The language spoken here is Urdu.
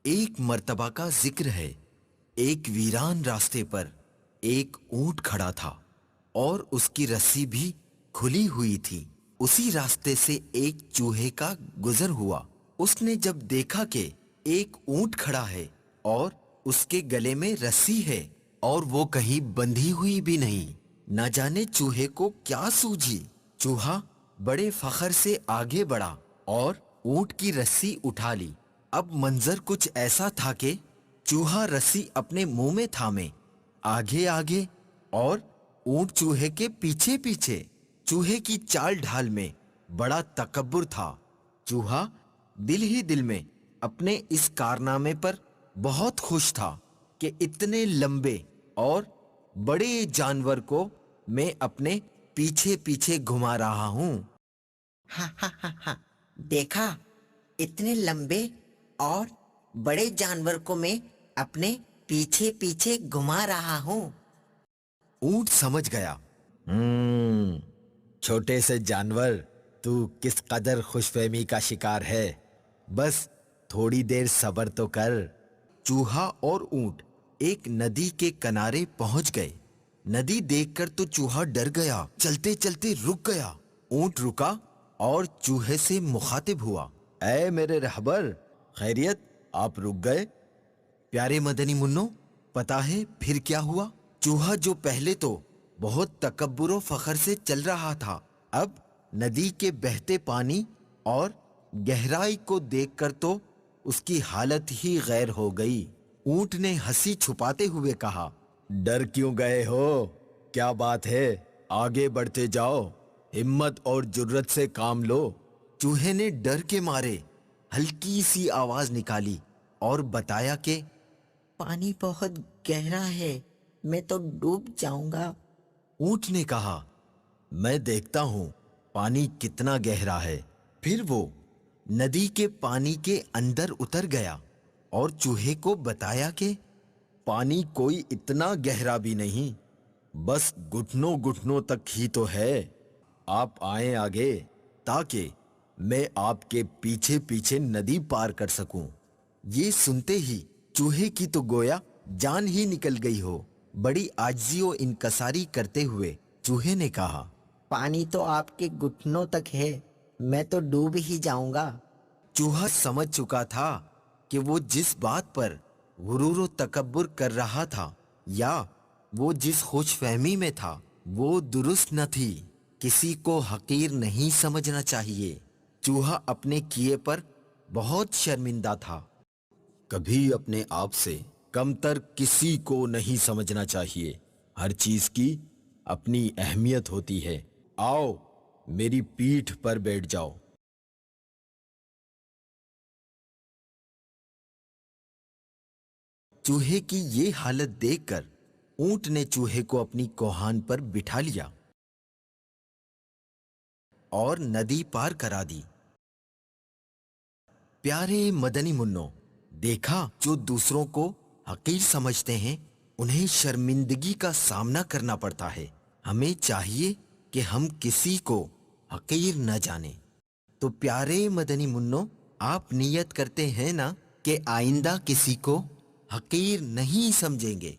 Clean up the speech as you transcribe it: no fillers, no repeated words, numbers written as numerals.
ایک مرتبہ کا ذکر ہے، ایک ویران راستے پر ایک اونٹ کھڑا تھا اور اس کی رسی بھی کھلی ہوئی تھی۔ اسی راستے سے ایک چوہے کا گزر ہوا۔ اس نے جب دیکھا کہ ایک اونٹ کھڑا ہے اور اس کے گلے میں رسی ہے اور وہ کہیں بندھی ہوئی بھی نہیں، نہ جانے چوہے کو کیا سوجھی۔ چوہا بڑے فخر سے آگے بڑھا اور اونٹ کی رسی اٹھا لی۔ اب منظر کچھ ایسا تھا کہ چوہا رسی اپنے منہ میں تھامے آگے آگے اور اونٹ چوہے کے پیچھے پیچھے۔ چوہے کی چال ڈھال میں بڑا تکبر تھا۔ چوہا دل ہی دل میں اپنے اس کارنامے پر بہت خوش تھا کہ اتنے لمبے اور بڑے جانور کو میں اپنے پیچھے پیچھے گھما رہا ہوں۔ ہاں ہاں ہاں ہاں، دیکھا، اتنے لمبے اور بڑے جانور کو میں اپنے پیچھے پیچھے گھما رہا ہوں۔ اونٹ سمجھ گیا، چھوٹے سے جانور، تو کس قدر خوش فہمی کا شکار ہے، بس تھوڑی دیر صبر تو کر۔ چوہا اور اونٹ ایک ندی کے کنارے پہنچ گئے۔ ندی دیکھ کر تو چوہا ڈر گیا، چلتے چلتے رک گیا۔ اونٹ رکا اور چوہے سے مخاطب ہوا، اے میرے رہبر، خیریت، آپ رک گئے؟ پیارے مدنی منو، پتا ہے پھر کیا ہوا؟ چوہا جو پہلے تو بہت تکبر و فخر سے چل رہا تھا، اب ندی کے بہتے پانی اور گہرائی کو دیکھ کر تو اس کی حالت ہی غیر ہو گئی۔ اونٹ نے ہنسی چھپاتے ہوئے کہا، ڈر کیوں گئے ہو؟ کیا بات ہے، آگے بڑھتے جاؤ، ہمت اور جرت سے کام لو۔ چوہے نے ڈر کے مارے ہلکی سی آواز نکالی اور بتایا کہ پانی بہت گہرا ہے، میں تو ڈوب جاؤں گا۔ اونٹ نے کہا، میں دیکھتا ہوں پانی کتنا گہرا ہے۔ پھر وہ ندی کے پانی کے اندر اتر گیا اور چوہے کو بتایا کہ پانی کوئی اتنا گہرا بھی نہیں، بس گھٹنوں گھٹنوں تک ہی تو ہے۔ آپ آئیں آگے تاکہ میں آپ کے پیچھے پیچھے ندی پار کر سکوں۔ یہ سنتے ہی چوہے کی تو گویا جان ہی نکل گئی ہو۔ بڑی عاجزی و انکساری کرتے ہوئے چوہے نے کہا، پانی تو آپ کے گھٹنوں تک ہے، میں تو ڈوب ہی جاؤں گا۔ چوہا سمجھ چکا تھا کہ وہ جس بات پر غرور و تکبر کر رہا تھا یا وہ جس خوش فہمی میں تھا وہ درست نہ تھی۔ کسی کو حقیر نہیں سمجھنا چاہیے۔ چوہا اپنے کیے پر بہت شرمندہ تھا۔ کبھی اپنے آپ سے کمتر کسی کو نہیں سمجھنا چاہیے۔ ہر چیز کی اپنی اہمیت ہوتی ہے۔ آؤ میری پیٹھ پر بیٹھ جاؤ۔ چوہے کی یہ حالت دیکھ کر اونٹ نے چوہے کو اپنی کوہان پر بٹھا لیا اور ندی پار کرا دی۔ پیارے مدنی منو، دیکھا، جو دوسروں کو حقیر سمجھتے ہیں انہیں شرمندگی کا سامنا کرنا پڑتا ہے۔ ہمیں چاہیے کہ ہم کسی کو حقیر نہ جانیں۔ تو پیارے مدنی منو، آپ نیت کرتے ہیں نا کہ آئندہ کسی کو حقیر نہیں سمجھیں گے؟